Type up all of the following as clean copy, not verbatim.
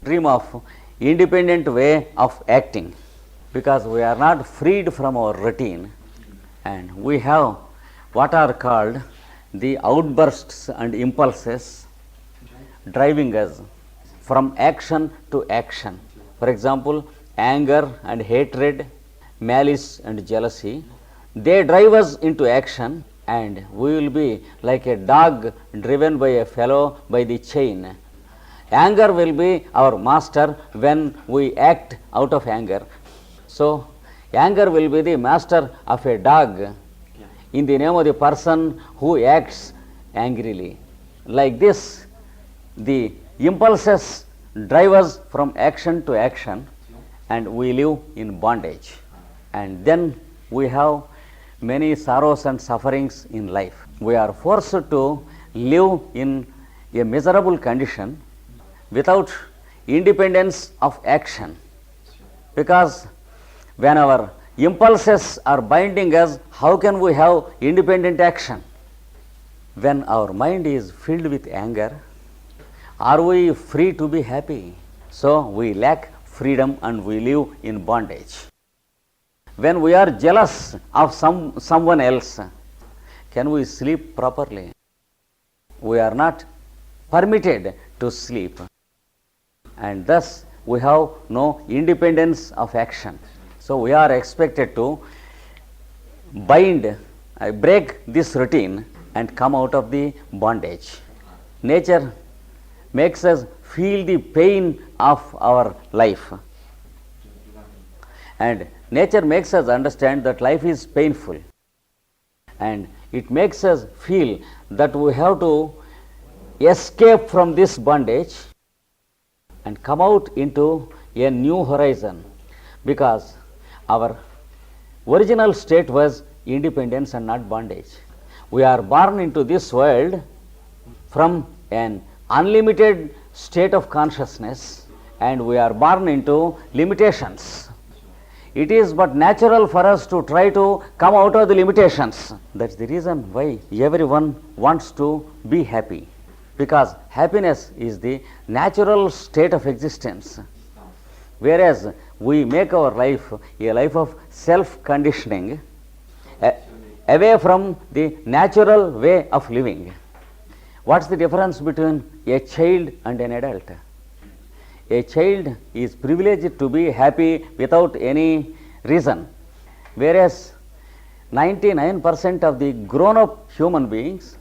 extreme of independent way of acting, because we are not freed from our routine, and we have what are called the outbursts and impulses driving us from action to action. For example, anger and hatred, malice and jealousy, they drive us into action, and we will be like a dog driven by a fellow by the chain. Anger will be our master when we act out of anger. So, anger will be the master of a dog in the name of the person who acts angrily. Like this, the impulses drive us from action to action, and we live in bondage. And then we have many sorrows and sufferings in life. We are forced to live in a miserable condition without independence of action, because when our impulses are binding us, how can we have independent action? When our mind is filled with anger, are we free to be happy? So we lack freedom and we live in bondage. When we are jealous of someone else, can we sleep properly? We are not permitted to sleep, and thus we have no independence of action. So we are expected to break this routine and come out of the bondage. Nature makes us feel the pain of our life, and nature makes us understand that life is painful, and it makes us feel that we have to escape from this bondage and come out into a new horizon, because our original state was independence and not bondage. We are born into this world from an unlimited state of consciousness, and we are born into limitations. It is but natural for us to try to come out of the limitations. That's the reason why everyone wants to be happy, because happiness is the natural state of existence, whereas we make our life a life of self-conditioning, away from the natural way of living. What's the difference between a child and an adult? A child is privileged to be happy without any reason, whereas 99% of the grown-up human beings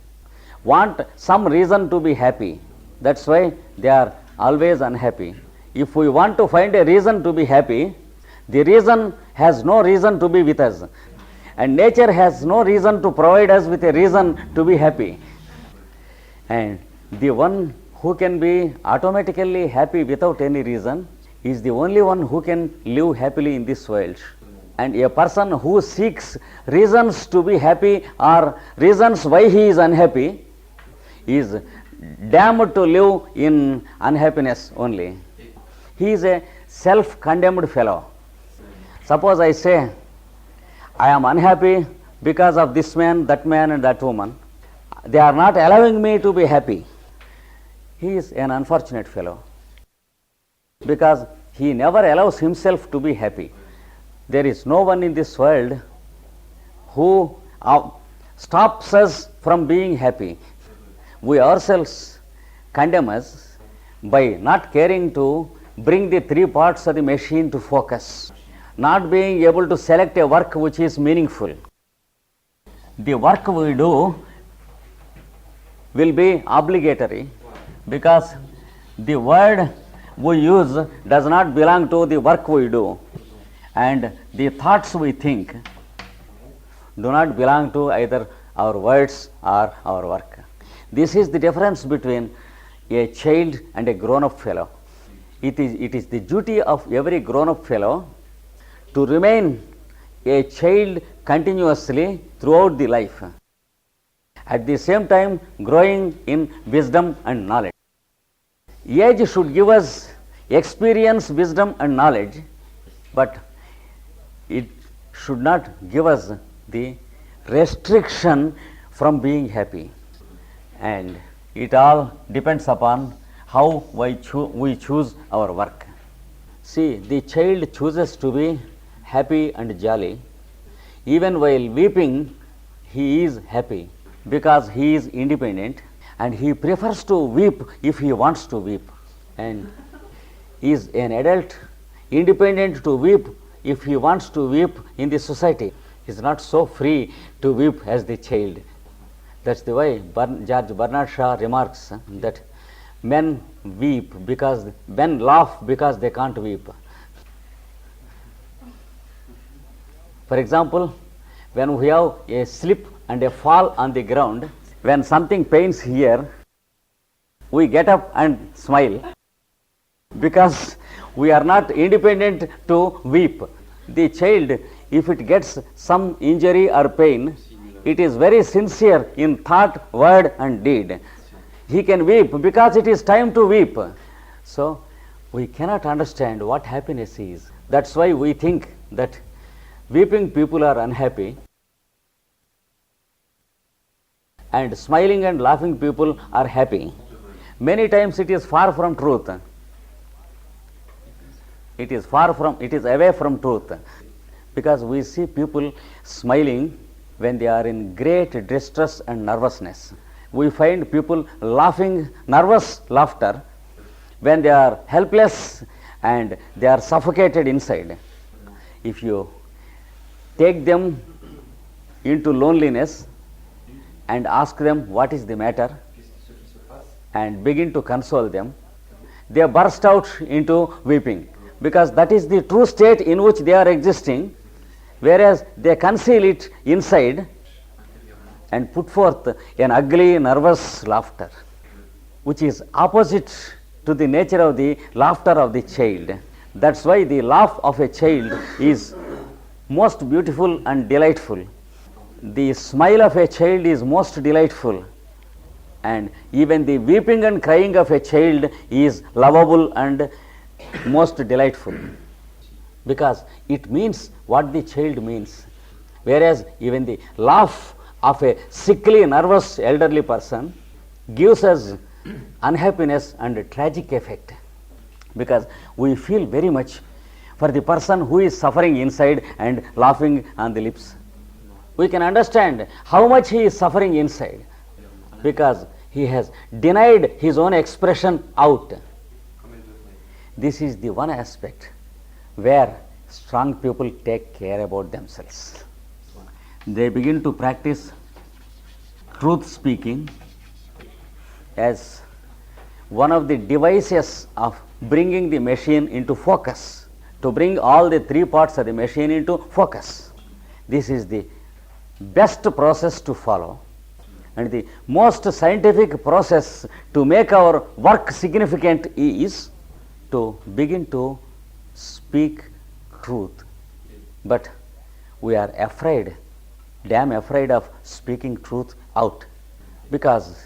want some reason to be happy. That's why they are always unhappy. If we want to find a reason to be happy, the reason has no reason to be with us, and nature has no reason to provide us with a reason to be happy. And the one who can be automatically happy without any reason is the only one who can live happily in this world. And a person who seeks reasons to be happy or reasons why he is unhappy is damned to live in unhappiness only. He is a self-condemned fellow. Suppose I say, I am unhappy because of this man and that woman. They are not allowing me to be happy. He is an unfortunate fellow, because he never allows himself to be happy. There is no one in this world who stops us from being happy. We ourselves condemn us by not caring to bring the three parts of the machine to focus, not being able to select a work which is meaningful. The work we do will be obligatory, because the word we use does not belong to the work we do, and the thoughts we think do not belong to either our words or our work. This is the difference between a child and a grown-up fellow. It is the duty of every grown-up fellow to remain a child continuously throughout the life, at the same time growing in wisdom and knowledge. Age should give us experience, wisdom and knowledge, but it should not give us the restriction from being happy. And it all depends upon how we choose our work. See, the child chooses to be happy and jolly. Even while weeping, he is happy because he is independent and he prefers to weep if he wants to weep. And is an adult independent to weep if he wants to weep in the society? He is not so free to weep as the child. That's the way George Bernard Shaw remarks that men laugh because they can't weep. For example, when we have a slip and a fall on the ground, when something pains here, we get up and smile because we are not independent to weep. The child, if it gets some injury or pain, it is very sincere in thought, word and deed. He can weep because it is time to weep. So, we cannot understand what happiness is. That's why we think that weeping people are unhappy and smiling and laughing people are happy. Many times it is far from truth. It is away from truth, because we see people smiling when they are in great distress and nervousness. We find people laughing nervous laughter when they are helpless and they are suffocated inside. If you take them into loneliness and ask them what is the matter and begin to console them, they burst out into weeping, because that is the true state in which they are existing, whereas they conceal it inside and put forth an ugly nervous laughter, which is opposite to the nature of the laughter of the child. That's why the laugh of a child is most beautiful and delightful. The smile of a child is most delightful, and even the weeping and crying of a child is lovable and most delightful, because it means what the child means, whereas even the laugh of a sickly, nervous elderly person gives us unhappiness and a tragic effect, because we feel very much for the person who is suffering inside and laughing on the lips. We can understand how much he is suffering inside, because he has denied his own expression out. This is the one aspect where strong people take care about themselves. They begin to practice truth speaking as one of the devices of bringing the machine into focus, to bring all the three parts of the machine into focus. This is the best process to follow, and the most scientific process to make our work significant is to begin to speak truth. But we are afraid, damn afraid of speaking truth out, because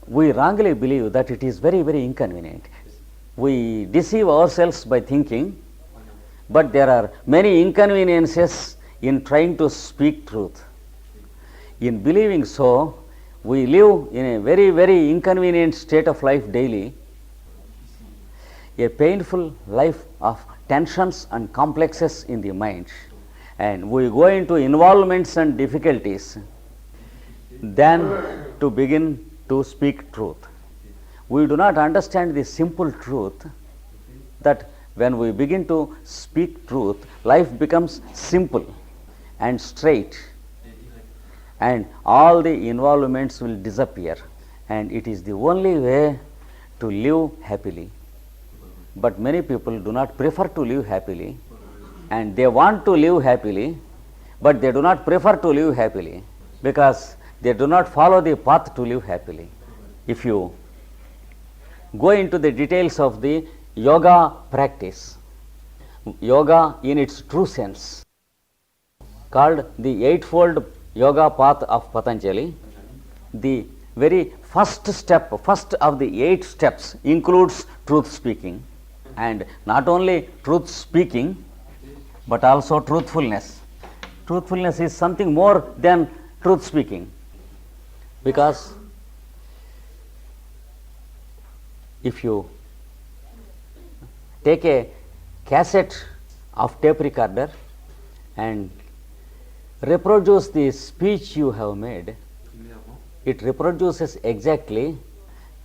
we wrongly believe that it is very, very inconvenient. We deceive ourselves by thinking, but there are many inconveniences in trying to speak truth. In believing so, we live in a very, very inconvenient state of life daily, a painful life of tensions and complexes in the mind, and we go into involvements and difficulties than to begin to speak truth. We do not understand the simple truth that when we begin to speak truth, life becomes simple and straight, and all the involvements will disappear, and it is the only way to live happily. But many people do not prefer to live happily, and they want to live happily, but they do not prefer to live happily because they do not follow the path to live happily. If you go into the details of the yoga practice, yoga in its true sense, called the Eightfold Yoga Path of Patanjali, the very first step, first of the 8 steps includes truth speaking, and not only truth speaking but also truthfulness. Truthfulness is something more than truth speaking, because If you take a cassette of tape recorder and reproduce the speech you have made, it reproduces exactly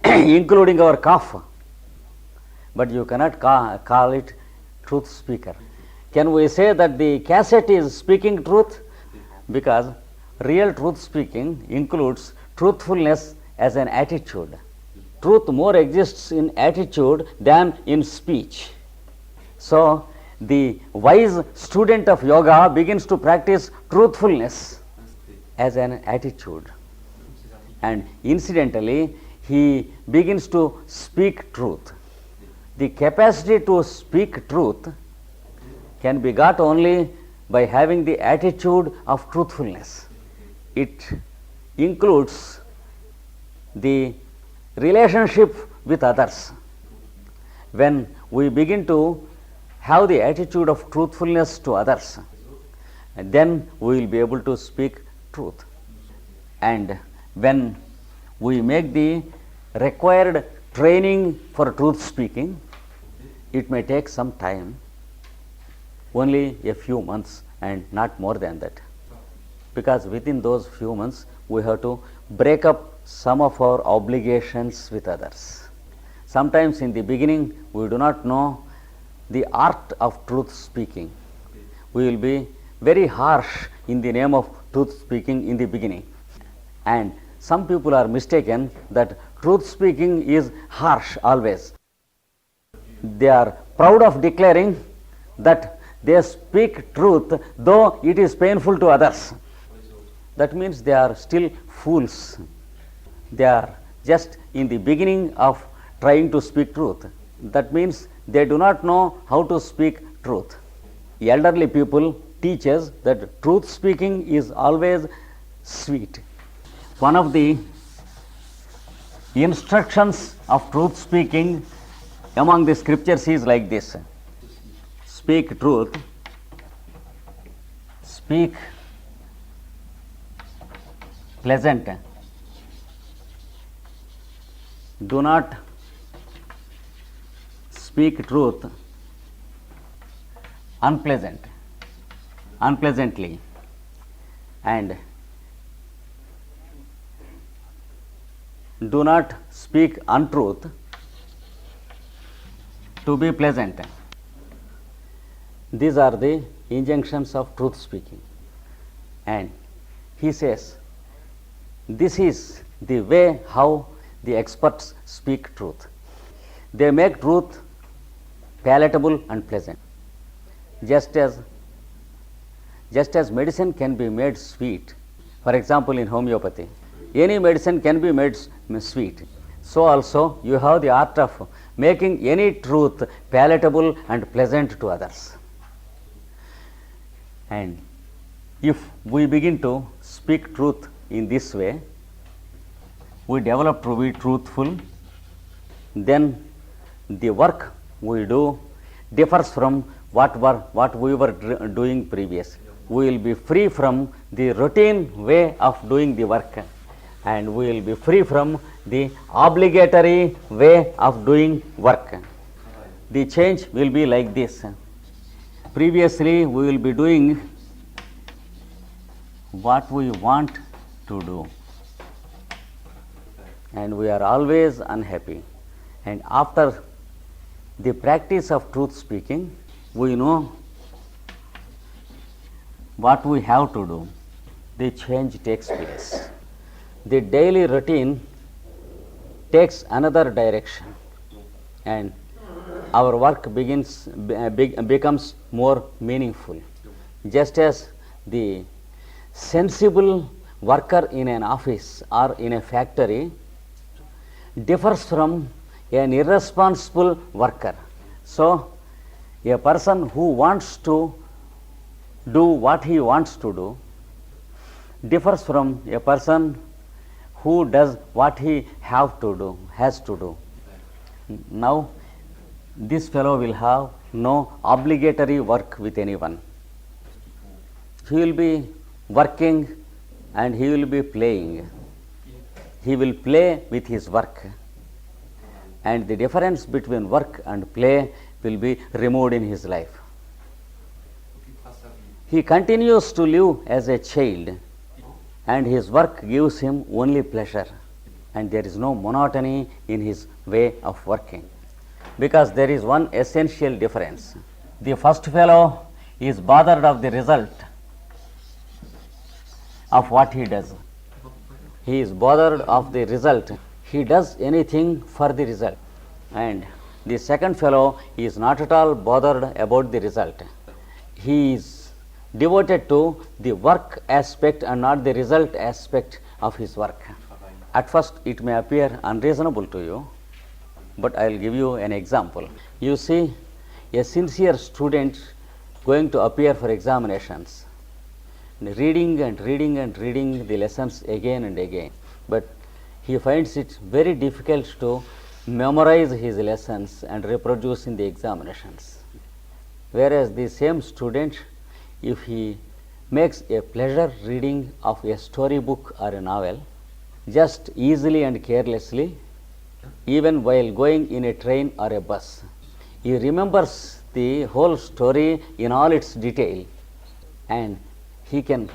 including our cough, but you cannot call it truth speaker. Can we say that the cassette is speaking truth? Because real truth speaking includes truthfulness as an attitude. Truth more exists in attitude than in speech. So, the wise student of yoga begins to practice truthfulness as an attitude, and incidentally he begins to speak truth. The capacity to speak truth can be got only by having the attitude of truthfulness. It includes the relationship with others. When we begin to have the attitude of truthfulness to others, then we will be able to speak truth. And when we make the required training for truth speaking, it may take some time, only a few months and not more than that, because within those few months we have to break up some of our obligations with others. Sometimes in the beginning we do not know the art of truth speaking. We will be very harsh in the name of truth speaking in the beginning, and some people are mistaken that truth speaking is harsh always. They are proud of declaring that they speak truth though it is painful to others. That means they are still fools. They are just in the beginning of trying to speak truth. That means they do not know how to speak truth. Elderly people teach us that truth speaking is always sweet. One of the instructions of truth speaking among the scriptures is like this: speak truth, speak pleasant, do not speak truth unpleasantly, and do not speak untruth to be pleasant. These are the injunctions of truth speaking, and he says this is the way how the experts speak truth. They make truth palatable and pleasant. Just as medicine can be made sweet, for example in homeopathy, any medicine can be made sweet. So also you have the art of making any truth palatable and pleasant to others. And if we begin to speak truth in this way, we develop to be truthful, then the work we do differs from what we were doing previously. We will be free from the routine way of doing the work, and we will be free from the obligatory way of doing work. The change will be like this: previously we will be doing what we want to do, and we are always unhappy. And after the practice of truth speaking, we know what we have to do. The change takes place. The daily routine takes another direction, and our work becomes more meaningful. Just as the sensible worker in an office or in a factory differs from an irresponsible worker. So, a person who wants to do what he wants to do differs from a person who does what he has to do. Now, this fellow will have no obligatory work with anyone. He will be working and he will be playing. He will play with his work. and the difference between work and play will be removed in his life. He continues to live as a child, and his work gives him only pleasure, and there is no monotony in his way of working, because there is one essential difference. The first fellow is bothered of the result of what he does. He is bothered of the result. He does anything for the result. And the second fellow is not at all bothered about the result. He is devoted to the work aspect and not the result aspect of his work. At first it may appear unreasonable to you, but I will give you an example. You see a sincere student going to appear for examinations, reading and reading and reading the lessons again and again, but he finds it very difficult to memorize his lessons and reproduce in the examinations. Whereas the same student, if he makes a pleasure reading of a storybook or a novel, just easily and carelessly, even while going in a train or a bus, he remembers the whole story in all its detail, and he can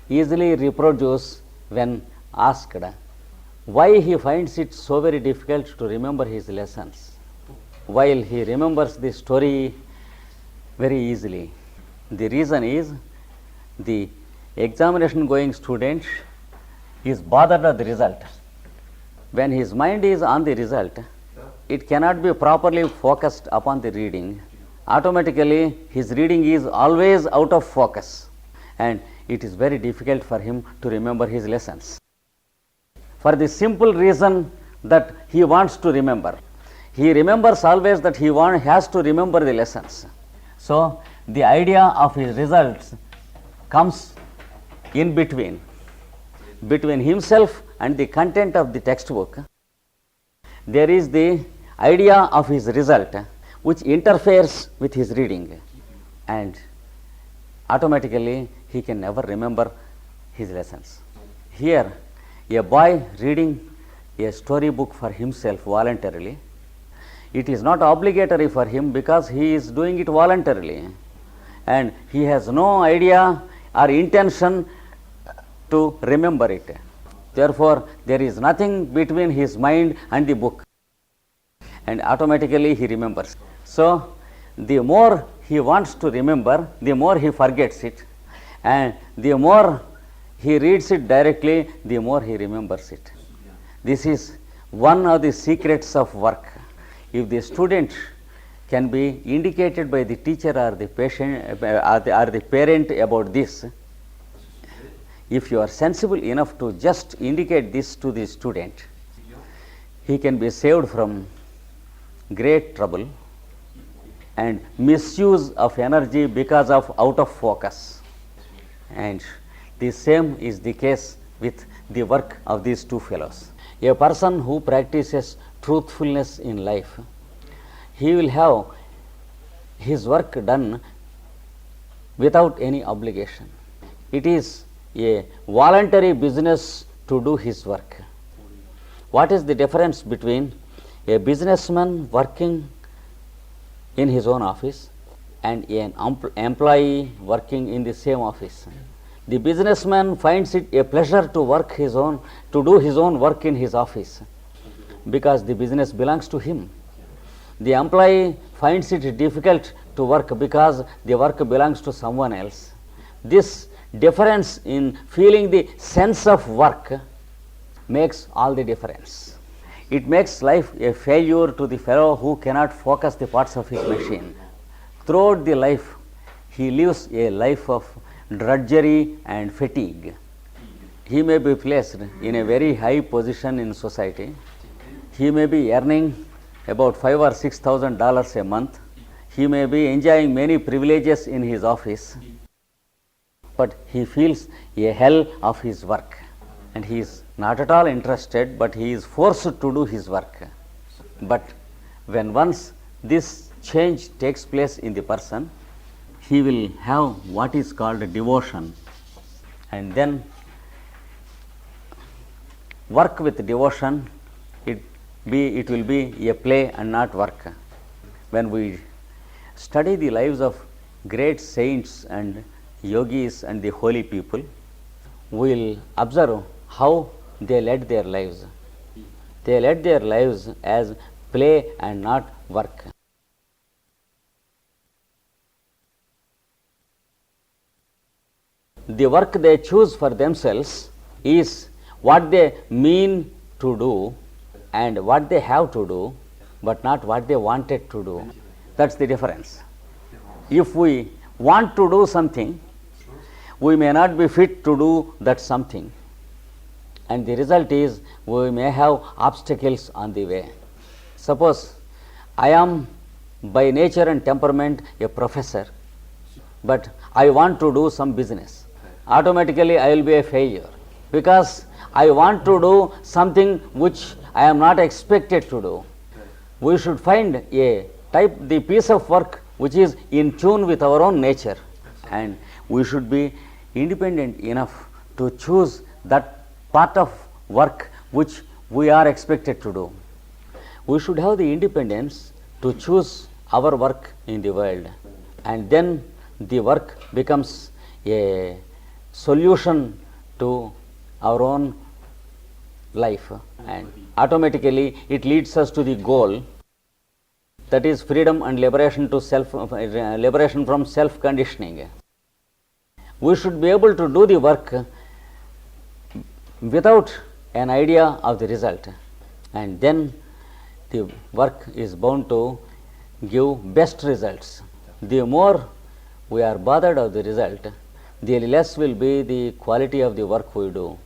easily reproduce when asked why he finds it so very difficult to remember his lessons, while he remembers the story very easily. The reason is the examination going student is bothered of the result. When his mind is on the result, it cannot be properly focused upon the reading. Automatically his reading is always out of focus, and it is very difficult for him to remember his lessons, for the simple reason that he wants to remember. He remembers always that he has to remember the lessons. So the idea of his results comes in between himself and the content of the textbook. There is the idea of his result which interferes with his reading, and automatically he can never remember his lessons. Here, a boy reading a storybook for himself voluntarily, it is not obligatory for him because he is doing it voluntarily, and he has no idea or intention to remember it. Therefore, there is nothing between his mind and the book, and automatically he remembers. So, the more he wants to remember, the more he forgets it, and the more he reads it directly, the more he remembers it. This is one of the secrets of work. If the student can be indicated by the teacher or the patient or the parent about this, if you are sensible enough to just indicate this to the student, he can be saved from great trouble and misuse of energy because of out of focus. And the same is the case with the work of these two fellows. A person who practices truthfulness in life, he will have his work done without any obligation. It is a voluntary business to do his work. What is the difference between a businessman working in his own office and an employee working in the same office? The businessman finds it a pleasure to do his own work in his office, because the business belongs to him. The employee finds it difficult to work because the work belongs to someone else. This difference in feeling the sense of work makes all the difference. It makes life a failure to the fellow who cannot focus the parts of his machine. Throughout the life, he lives a life of drudgery and fatigue. He may be placed in a very high position in society. He may be earning about $5,000 or $6,000 a month. He may be enjoying many privileges in his office, but he feels a hell of his work, and he is not at all interested, but he is forced to do his work. But when once this change takes place in the person, he will have what is called devotion, and then work with devotion, it it will be a play and not work. When we study the lives of great saints and yogis and the holy people, we will observe how they led their lives. They led their lives as play and not work. The work they choose for themselves is what they mean to do and what they have to do, but not what they wanted to do. That's the difference. If we want to do something, we may not be fit to do that something, and the result is we may have obstacles on the way. Suppose I am by nature and temperament a professor, but I want to do some business. Automatically I will be a failure, because I want to do something which I am not expected to do. We should find the piece of work which is in tune with our own nature, and we should be independent enough to choose that part of work which we are expected to do. We should have the independence to choose our work in the world, and then the work becomes a solution to our own life, and automatically it leads us to the goal, that is freedom and liberation from self conditioning. We should be able to do the work without an idea of the result, and then the work is bound to give best results. The more we are bothered of the result, the less will be the quality of the work we do,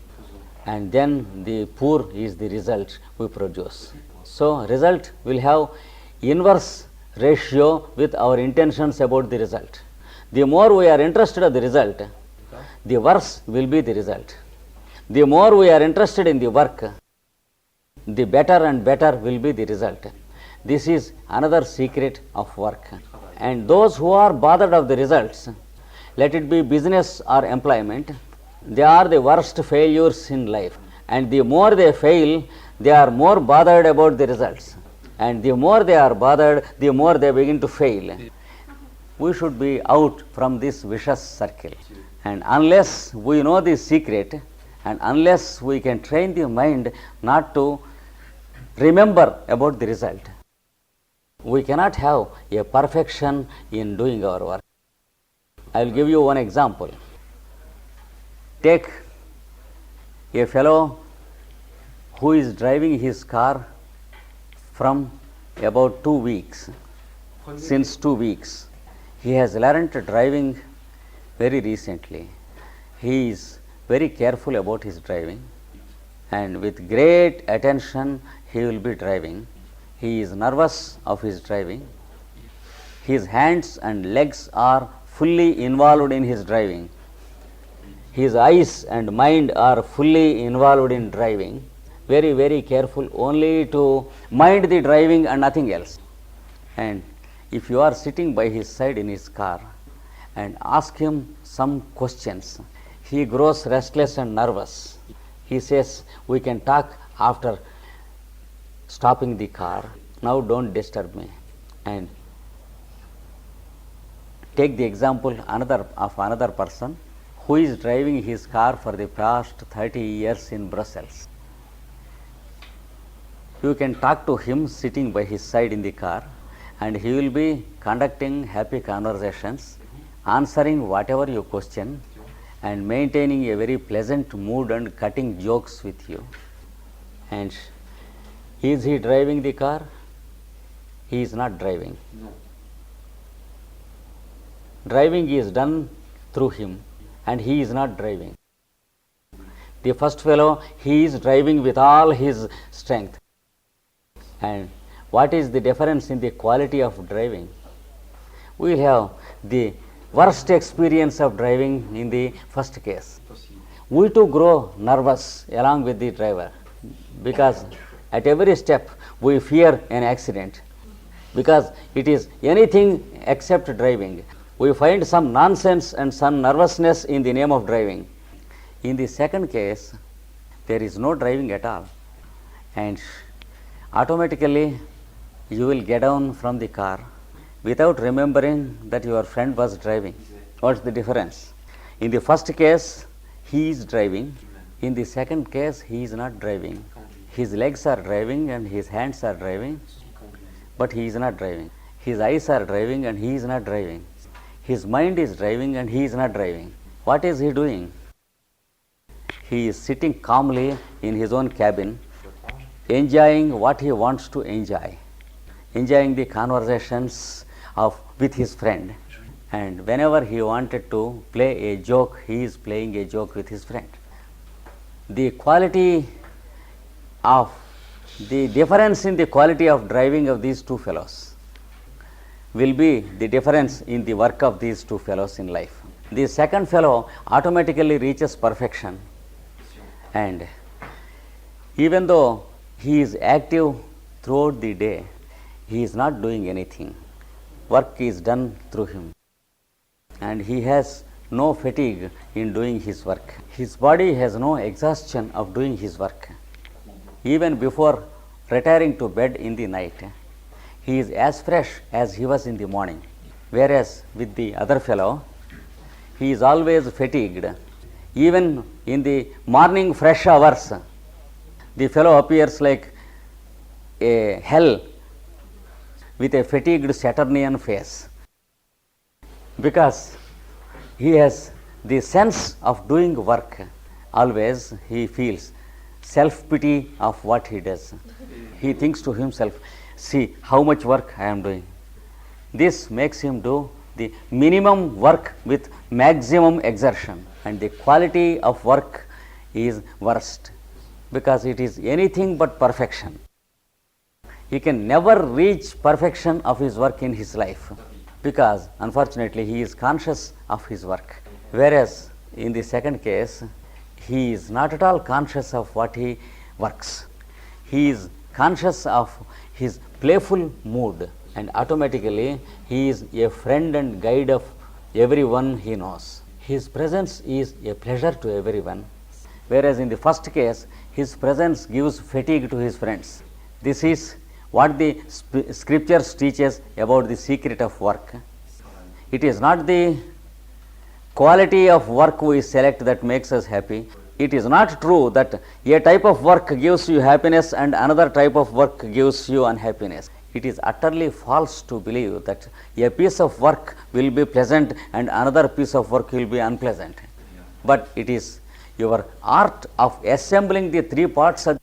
and then the poor is the result we produce. So result will have inverse ratio with our intentions about the result. The more we are interested in the result, the worse will be the result. The more we are interested in the work, the better and better will be the result. This is another secret of work. And those who are bothered of the results, let it be business or employment, they are the worst failures in life. And the more they fail, they are more bothered about the results. And the more they are bothered, the more they begin to fail. We should be out from this vicious circle. And unless we know this secret, and unless we can train the mind not to remember about the result, we cannot have a perfection in doing our work. I will give you one example. Take a fellow who is driving his car from about 2 weeks. Since 2 weeks, he has learned driving very recently. He is very careful about his driving, and with great attention he will be driving. He is nervous of his driving. His hands and legs are fully involved in his driving. His eyes and mind are fully involved in driving. Very, very careful only to mind the driving and nothing else. And if you are sitting by his side in his car and ask him some questions, he grows restless and nervous. He says, "We can talk after stopping the car. Now don't disturb me." And take the example of another person who is driving his car for the past 30 years in Brussels. You can talk to him sitting by his side in the car, and he will be conducting happy conversations, answering whatever you question, and maintaining a very pleasant mood and cutting jokes with you. And is he driving the car? He is not driving. Driving is done through him, and he is not driving. The first fellow, he is driving with all his strength. And what is the difference in the quality of driving? We have the worst experience of driving in the first case. We too grow nervous along with the driver, because at every step we fear an accident, because it is anything except driving. We find some nonsense and some nervousness in the name of driving. In the second case, there is no driving at all, and automatically you will get down from the car without remembering that your friend was driving. What's the difference? In the first case, he is driving. In the second case, he is not driving. His legs are driving and his hands are driving, but he is not driving. His eyes are driving and he is not driving. His mind is driving and he is not driving. What is he doing? He is sitting calmly in his own cabin, enjoying what he wants to enjoy, enjoying the conversations with his friend. And whenever he wanted to play a joke, he is playing a joke with his friend. The difference in the quality of driving of these two fellows will be the difference in the work of these two fellows in life. The second fellow automatically reaches perfection, and even though he is active throughout the day, he is not doing anything. Work is done through him, and he has no fatigue in doing his work. His body has no exhaustion of doing his work. Even before retiring to bed in the night, he is as fresh as he was in the morning. Whereas with the other fellow, he is always fatigued. Even in the morning fresh hours, the fellow appears like a hell with a fatigued Saturnian face, because he has the sense of doing work. Always he feels self-pity of what he does. He thinks to himself, see how much work I am doing. This makes him do the minimum work with maximum exertion, and the quality of work is worst, because it is anything but perfection. He can never reach perfection of his work in his life, because unfortunately he is conscious of his work. Whereas in the second case, he is not at all conscious of what he works. He is conscious of his playful mood, and automatically he is a friend and guide of everyone he knows. His presence is a pleasure to everyone, whereas in the first case, his presence gives fatigue to his friends. This is what the scriptures teaches about the secret of work. It is not the quality of work we select that makes us happy. It is not true that a type of work gives you happiness and another type of work gives you unhappiness. It is utterly false to believe that a piece of work will be pleasant and another piece of work will be unpleasant. But it is your art of assembling the three parts of